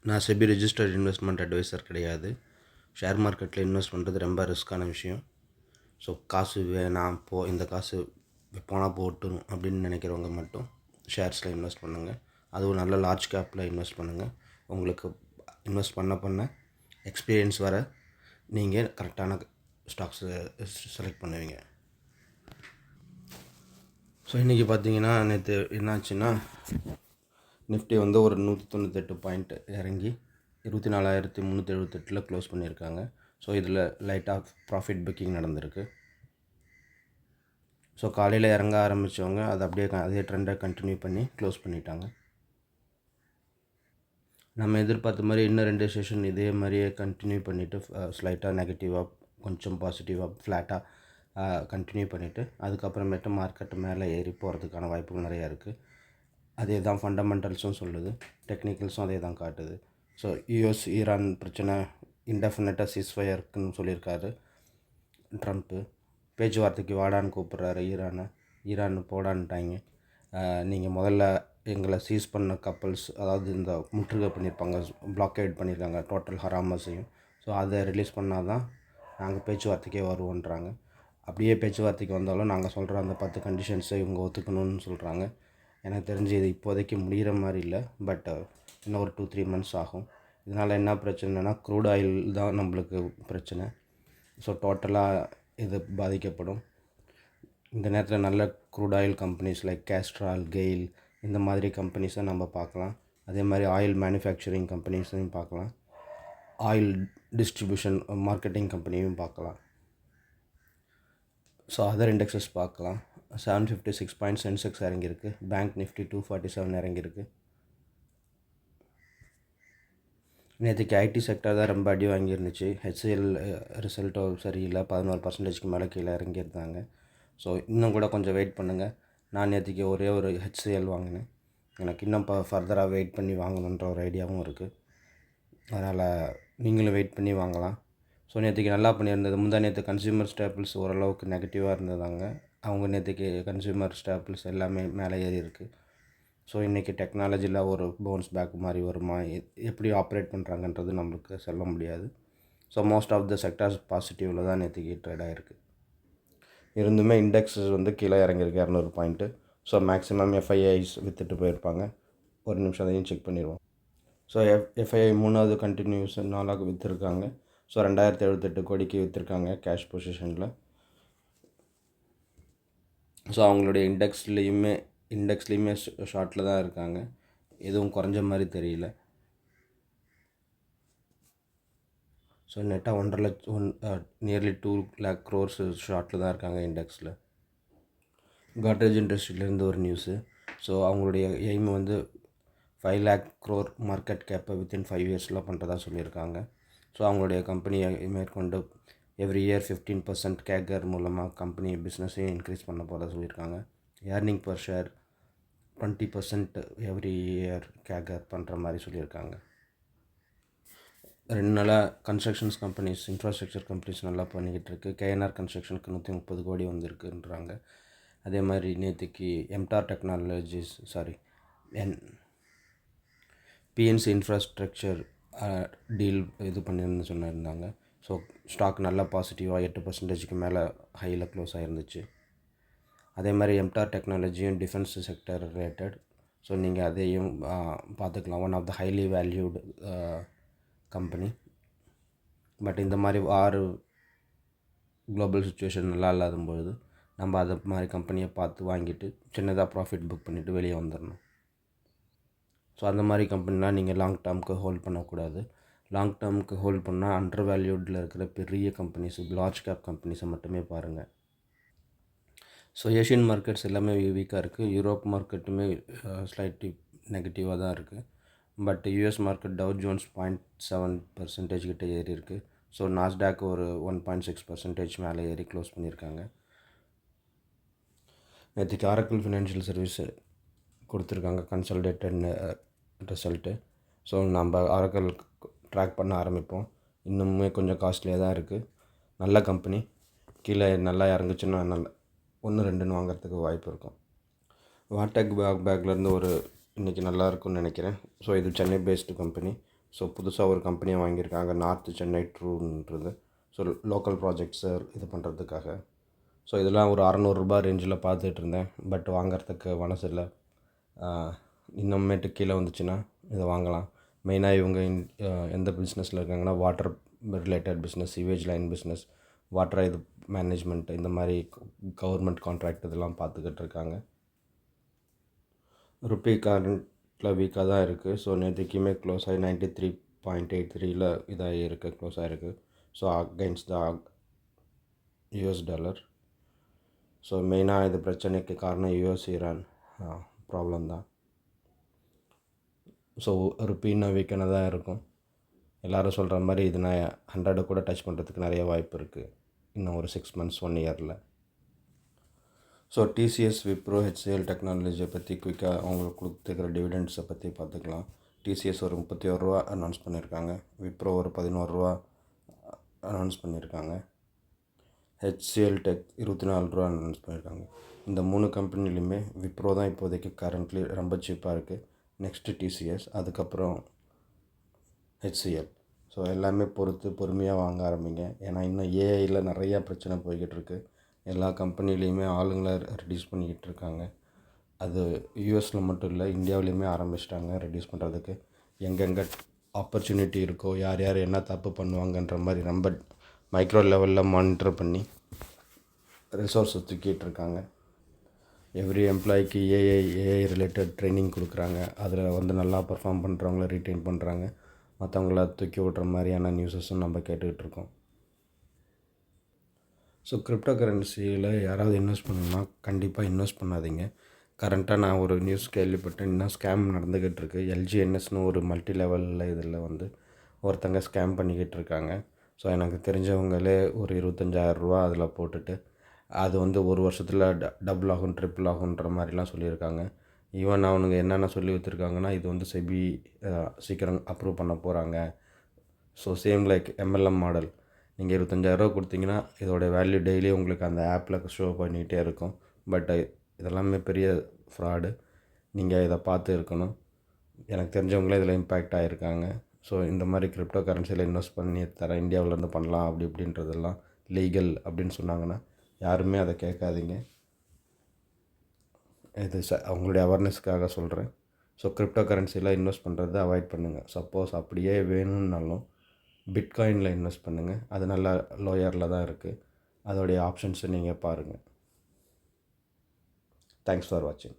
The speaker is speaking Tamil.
நான் செபி ரிஜிஸ்டர்ட் இன்வெஸ்ட்மெண்ட் அட்வைசர் கிடையாது. ஷேர் மார்க்கெட்டில் இன்வெஸ்ட் பண்ணுறது ரொம்ப ரிஸ்க்கான விஷயம். ஸோ காசு வேணாம் இந்த காசு போனால் போட்டும் அப்படின்னு நினைக்கிறவங்க மட்டும் ஷேர்ஸில் இன்வெஸ்ட் பண்ணுங்கள். அதுவும் நல்ல லார்ஜ் கேப்பில் இன்வெஸ்ட் பண்ணுங்கள். உங்களுக்கு இன்வெஸ்ட் பண்ண எக்ஸ்பீரியன்ஸ் வர நீங்கள் கரெக்டான ஸ்டாக்ஸை செலக்ட் பண்ணுவீங்க. ஸோ இன்றைக்கி பார்த்தீங்கன்னா நேற்று என்னாச்சுன்னா நிஃப்டி வந்து ஒரு 198 பாயிண்ட் இறங்கி 24,378 க்ளோஸ் பண்ணியிருக்காங்க. ஸோ இதில் லைட்டாக ப்ராஃபிட் புக்கிங் நடந்திருக்கு. ஸோ காலையில் இறங்க ஆரம்பித்தவங்க அதை அப்படியே அதே ட்ரெண்டை கண்டினியூ பண்ணி க்ளோஸ் பண்ணிட்டாங்க. நம்ம எதிர்பார்த்த மாதிரி இன்னும் 2 செஷன் இதே மாதிரியே கண்டினியூ பண்ணிவிட்டு ஸ்லைட்டாக நெகட்டிவாக கொஞ்சம் பாசிட்டிவாக ஃப்ளாட்டாக கண்டினியூ பண்ணிவிட்டு அதுக்கப்புறமேட்டு மார்க்கெட்டு மேலே ஏறி போகிறதுக்கான வாய்ப்புகள் நிறையா இருக்குது. அதே தான் ஃபண்டமெண்டல்ஸும் சொல்லுது, டெக்னிக்கல்ஸும் அதே தான் காட்டுது. ஸோ யூஎஸ் ஈரான் பிரச்சனை இன்டெஃபினட்டாக சீஸ்ஃபயருக்குன்னு சொல்லியிருக்காரு ட்ரம்ப்பு. பேச்சுவார்த்தைக்கு வாடான்னு கூப்பிட்றாரு ஈரான் போடான்ட்டாங்க. நீங்கள் முதல்ல எங்களை சீஸ் பண்ண கப்பல்ஸ், அதாவது இந்த முற்றுகை பண்ணியிருப்பாங்க, பிளாக்கேட் பண்ணியிருக்காங்க டோட்டல் ஹராமஸையும். ஸோ அதை ரிலீஸ் பண்ணால் தான் நாங்கள் பேச்சுவார்த்தைக்கே வருவோன்றாங்க. அப்படியே பேச்சுவார்த்தைக்கு வந்தாலும் நாங்கள் சொல்கிற அந்த 10 கண்டிஷன்ஸை இவங்க ஒத்துக்கணும்னு சொல்கிறாங்க. எனக்கு தெரிஞ்சு இது இப்போதைக்கு முடிகிற மாதிரி இல்லை, பட் இன்னும் ஒரு 2-3 மந்த்ஸ் ஆகும். இதனால் என்ன பிரச்சனைனா க்ரூட் ஆயில் தான் நம்மளுக்கு பிரச்சனை. ஸோ டோட்டலாக இது பாதிக்கப்படும். இந்த நேரத்தில் நல்ல crude oil companies like Castrol, GAIL இந்த மாதிரி கம்பெனிஸை நம்ம பார்க்கலாம். அதே மாதிரி ஆயில் மேனுஃபேக்சரிங் கம்பெனிஸையும் பார்க்கலாம். ஆயில் டிஸ்ட்ரிபியூஷன் மார்க்கெட்டிங் கம்பெனியும் பார்க்கலாம். ஸோ அதர் இண்டெக்ஸஸ் பார்க்கலாம். 756 பாயிண்ட் சென்செக்ஸ் இறங்கியிருக்கு. பேங்க் நிஃப்டி 247 இறங்கியிருக்கு. நேற்றுக்கு ஐடி செக்டர் தான் ரொம்ப அடி வாங்கியிருந்துச்சு. ஹெச்சிஎல் ரிசல்ட்டோ சரியில்லை, 11% மேலே கீழே இறங்கியிருந்தாங்க. ஸோ இன்னும் கூட கொஞ்சம் வெயிட் பண்ணுங்கள். நான் நேற்றுக்கு ஒரே ஒரு ஹெச்சிஎல் வாங்கினேன். எனக்கு இன்னும் ஃபர்தராக வெயிட் பண்ணி வாங்கணுன்ற ஒரு ஐடியாவும் இருக்குது. அதனால் நீங்களும் வெயிட் பண்ணி வாங்கலாம். ஸோ நேற்றுக்கு நல்லா பண்ணியிருந்தது. நேற்று கன்சியூமர் ஸ்டேப்பிள்ஸ் ஓரளவுக்கு நெகட்டிவாக இருந்ததாங்க. அவங்க நேற்றுக்கு கன்சியூமர் ஸ்டேப்பிள்ஸ் எல்லாமே மேலே ஏறி இருக்குது. ஸோ இன்றைக்கி டெக்னாலஜியில் ஒரு பவுன்ஸ் பேக் மாதிரி வருமா, எப்படி ஆப்ரேட் பண்ணுறாங்கன்றது நம்மளுக்கு சொல்ல முடியாது. So most of the sectors பாசிட்டிவில் தான் நேற்றுக்கு ட்ரேட் ஆகிருக்கு. இருந்துமே இண்டெக்ஸ் வந்து கீழே இறங்கியிருக்கு 200 பாயிண்ட்டு. ஸோ மேக்ஸிமம் எஃப்ஐஐஸ் விற்றுட்டு போயிருப்பாங்க. ஒரு நிமிஷம் அதையும் செக் பண்ணிடுவோம். ஸோ எஃப்ஐஐ 3வது கண்டினியூஸ் 4ஆக விற்றுருக்காங்க. ஸோ 2078 கோடிக்கு விற்றுருக்காங்க கேஷ் பொசிஷனில். ஸோ அவங்களுடைய இண்டெக்ஸ்லேயுமே ஷார்ட்டில் தான் இருக்காங்க. எதுவும் குறைஞ்ச மாதிரி தெரியல. ஸோ நெட்டாக 1.5 லட்சம் நியர்லி 2 lakh crores ஷார்ட்டில் தான் இருக்காங்க இண்டெக்ஸில். காட்ரேஜ் இண்டஸ்ட்ரியிலேருந்து ஒரு நியூஸு. ஸோ அவங்களுடைய எய்ம் வந்து 5 lakh crore மார்க்கெட் கேப்பை வித்தின் 5 இயர்ஸில் பண்ணுறதா சொல்லியிருக்காங்க. ஸோ அவங்களுடைய கம்பெனியை மேற்கொண்டு எவ்ரி இயர் 15% கேகர் மூலமாக கம்பெனி பிஸ்னஸையும் இன்க்ரீஸ் பண்ண போகிறதா சொல்லியிருக்காங்க. Earning per share 20% every year கேகர் பண்ணுற மாதிரி சொல்லியிருக்காங்க. 2 நாளாக கன்ஸ்ட்ரக்ஷன்ஸ் கம்பெனிஸ், இன்ஃப்ராஸ்ட்ரக்சர் கம்பெனிஸ் நல்லா பண்ணிக்கிட்டு இருக்குது. கேஎன்ஆர் கன்ஸ்ட்ரக்ஷனுக்கு 130 கோடி வந்திருக்குன்றாங்க. அதே மாதிரி நேற்றுக்கு MTAR technologies PNC infrastructure deal இது பண்ணிருந்து சொன்னிருந்தாங்க. ஸோ ஸ்டாக் நல்லா பாசிட்டிவாக 8% மேலே ஹையில் க்ளோஸ் ஆகிருந்துச்சு. அதே மாதிரி எம்டார் டெக்னாலஜியும் டிஃபென்ஸ் செக்டர் ரிலேட்டட். ஸோ நீங்கள் அதையும் பார்த்துக்கலாம். One of the highly valued company. But இந்த மாதிரி குளோபல் சுச்சுவேஷன் நல்லா இல்லாதபொழுது நம்ம அதை மாதிரி கம்பெனியை பார்த்து வாங்கிட்டு சின்னதாக ப்ராஃபிட் புக் பண்ணிவிட்டு வெளியே வந்துடணும். ஸோ அந்த மாதிரி கம்பெனிலாம் நீங்கள் லாங் டேர்முக்கு ஹோல்ட் பண்ணக்கூடாது. லாங் டேர்முக்கு ஹோல்ட் பண்ணால் அண்டர் வேல்யூடில் இருக்கிற பெரிய கம்பெனிஸ், லார்ஜ் கேப் கம்பெனிஸை மட்டுமே பாருங்கள். ஸோ ஏஷியன் மார்க்கெட்ஸ் எல்லாமே வீக்காக இருக்குது. யூரோப் மார்க்கெட்டுமே ஸ்லைட்லி நெகட்டிவாக தான் இருக்குது. But US market tau Jones 0.7% கிட்ட ஏறி இருக்குது. ஸோ நாஸ்டாக் ஒரு 1.6% மேலே ஏறி க்ளோஸ் பண்ணியிருக்காங்க. நேற்றுக்கு ஆரக்கிள் ஃபினான்ஷியல் சர்வீஸ் கொடுத்துருக்காங்க கன்சாலிடேட்டட் ரிசல்ட்டு. ஸோ நம்ம ஆரக்கிள் ட்ராக் பண்ண ஆரம்பிப்போம். இன்னுமே கொஞ்சம் காஸ்ட்லியாக தான் இருக்குது. நல்ல கம்பெனி. கீழே நல்லா இறங்குச்சுன்னா 1-2 வாங்கிறதுக்கு வாய்ப்பு இருக்கும். வாட்டெக் பேக்லேருந்து இன்றைக்கி நல்லா இருக்கும்னு நினைக்கிறேன். ஸோ இது சென்னை பேஸ்டு கம்பெனி. ஸோ புதுசாக ஒரு கம்பெனியை வாங்கியிருக்காங்க, நார்த் சென்னை ட்ரூன்றது. ஸோ லோக்கல் ப்ராஜெக்ட்ஸை இது பண்ணுறதுக்காக. ஸோ இதெல்லாம் ஒரு ரூ. 600 ரேஞ்சில் பார்த்துட்ருந்தேன். பட் வாங்கிறதுக்கு மனசு இல்லை. இன்னுமேட்டு கீழே வந்துச்சுன்னா இதை வாங்கலாம். மெயினாக இவங்க எந்த பிஸ்னஸில் இருக்காங்கன்னா, water related business, sewage line business, water இது மேனேஜ்மெண்ட், இந்த மாதிரி கவர்மெண்ட் கான்ட்ராக்ட் இதெல்லாம் பார்த்துக்கிட்டு இருக்காங்க. ருப்பி கரண்ட்டில் வீக்காக தான் இருக்குது. ஸோ நேற்றுக்குமே க்ளோஸ் ஆகி 93.83 இதாக இருக்குது, க்ளோஸ் ஆகிருக்கு. So against the US dollar. So மெயினாக இது பிரச்சனைக்கு காரணம் யூஎஸ் ஈரான் ப்ராப்ளம் தான். ஸோ ருப்பி இன்னும் வீக்காக தான் இருக்கும். எல்லோரும் சொல்கிற மாதிரி இது நான் 100 கூட டச் பண்ணுறதுக்கு நிறைய வாய்ப்பு இருக்குது இன்னும் ஒரு 6 months 1 yearல். ஸோ டிசிஎஸ், விப்ரோ, ஹெச்சிஎல் டெக்னாலஜியை பற்றி குயிக்காக அவங்களுக்கு கொடுத்துருக்கிற டிவிடெண்ட்ஸை பற்றி பார்த்துக்கலாம். டிசிஎஸ் ஒரு ரூ. 31 அனௌன்ஸ் பண்ணியிருக்காங்க. விப்ரோ ஒரு ரூ. 11 அனௌன்ஸ் பண்ணியிருக்காங்க. ஹெச்சிஎல் டெக் ரூ. 24 அனௌன்ஸ் பண்ணியிருக்காங்க. இந்த 3 கம்பெனிலையுமே விப்ரோ தான் இப்போதைக்கு கரண்ட்லி ரொம்ப சீப்பாக இருக்குது. நெக்ஸ்ட்டு டிசிஎஸ், அதுக்கப்புறம் ஹெச்சிஎல். ஸோ எல்லாமே பொறுமையாக வாங்க ஆரம்பிங்க. ஏன்னா இன்னும் ஏஐயில் நிறையா பிரச்சனை போய்கிட்டு இருக்குது. எல்லா கம்பெனிலையுமே ஆளுங்களை ரெடியூஸ் பண்ணிக்கிட்டு இருக்காங்க. அது யூஎஸில் மட்டும் இல்லை, இந்தியாவிலையுமே ஆரம்பிச்சிட்டாங்க ரெடியூஸ் பண்ணுறதுக்கு. எங்கெங்கே ஆப்பர்ச்சுனிட்டி இருக்கோ, யார் யார் என்ன தப்பு பண்ணுவாங்கன்ற மாதிரி ரொம்ப மைக்ரோ லெவலில் மானிட்டர் பண்ணி ரிசோர்ஸை தூக்கிட்டு இருக்காங்க. எவ்ரி எம்ப்ளாய்க்கு ஏஐ ரிலேட்டட் ட்ரைனிங் கொடுக்குறாங்க. அதில் வந்து நல்லா பர்ஃபார்ம் பண்ணுறவங்கள ரீட்டைன் பண்ணுறாங்க. மற்றவங்கள தூக்கி விட்ற மாதிரியான நியூஸஸும் நம்ம கேட்டுக்கிட்டு இருக்கோம். ஸோ கிரிப்டோ கரன்சியில் யாராவது இன்வெஸ்ட் பண்ணணும்னா கண்டிப்பாக இன்வெஸ்ட் பண்ணாதீங்க. கரண்ட்டாக நான் ஒரு நியூஸ் கேள்விப்பட்டேன், இன்னும் ஸ்கேம் நடந்துக்கிட்டு இருக்குது. எல்ஜிஎன்எஸ்னு ஒரு மல்டி லெவலில் இதில் வந்து ஒருத்தங்க ஸ்கேம் பண்ணிக்கிட்டு இருக்காங்க. ஸோ எனக்கு தெரிஞ்சவங்களே ஒரு 25,000 அதில் போட்டுட்டு அது வந்து ஒரு வருஷத்தில் டபுள் ஆகும், ட்ரிபிள் ஆகுன்ற மாதிரிலாம் சொல்லியிருக்காங்க. ஈவன் அவனுங்க என்னென்ன சொல்லி வச்சுருக்காங்கன்னா, இது வந்து செபி சீக்கிரம் அப்ரூவ் பண்ண போகிறாங்க. So same like MLM model. நீங்கள் 25,000 கொடுத்தீங்கன்னா இதோட வேல்யூ டெய்லி உங்களுக்கு அந்த ஆப்பில் ஷோ பண்ணிகிட்டே இருக்கும். பட் இதெல்லாமே பெரிய ஃப்ராடு. நீங்கள் இதை பார்த்து இருக்கணும். எனக்கு தெரிஞ்சவங்களே இதில் இம்பேக்ட் ஆகிருக்காங்க. ஸோ இந்த மாதிரி கிரிப்டோ கரன்சியில் இன்வெஸ்ட் பண்ணி இந்தியாவிலேருந்து பண்ணலாம் அப்படி இப்படின்றதெல்லாம் லீகல் அப்படின்னு சொன்னாங்கன்னா யாருமே அதை கேட்காதீங்க. இது அவங்களுடைய அவேர்னஸ்க்காக சொல்கிறேன். ஸோ கிரிப்டோ கரன்சியில் இன்வெஸ்ட் பண்ணுறதை அவாய்ட் பண்ணுங்கள். சப்போஸ் அப்படியே வேணும்னாலும் பிட்காயினில் இன்வெஸ்ட் பண்ணுங்கள். அது நல்லா லோயரில் தான் இருக்குது. அதோடைய ஆப்ஷன்ஸை நீங்கள் பாருங்கள். தேங்க்ஸ் ஃபார் வாட்சிங்.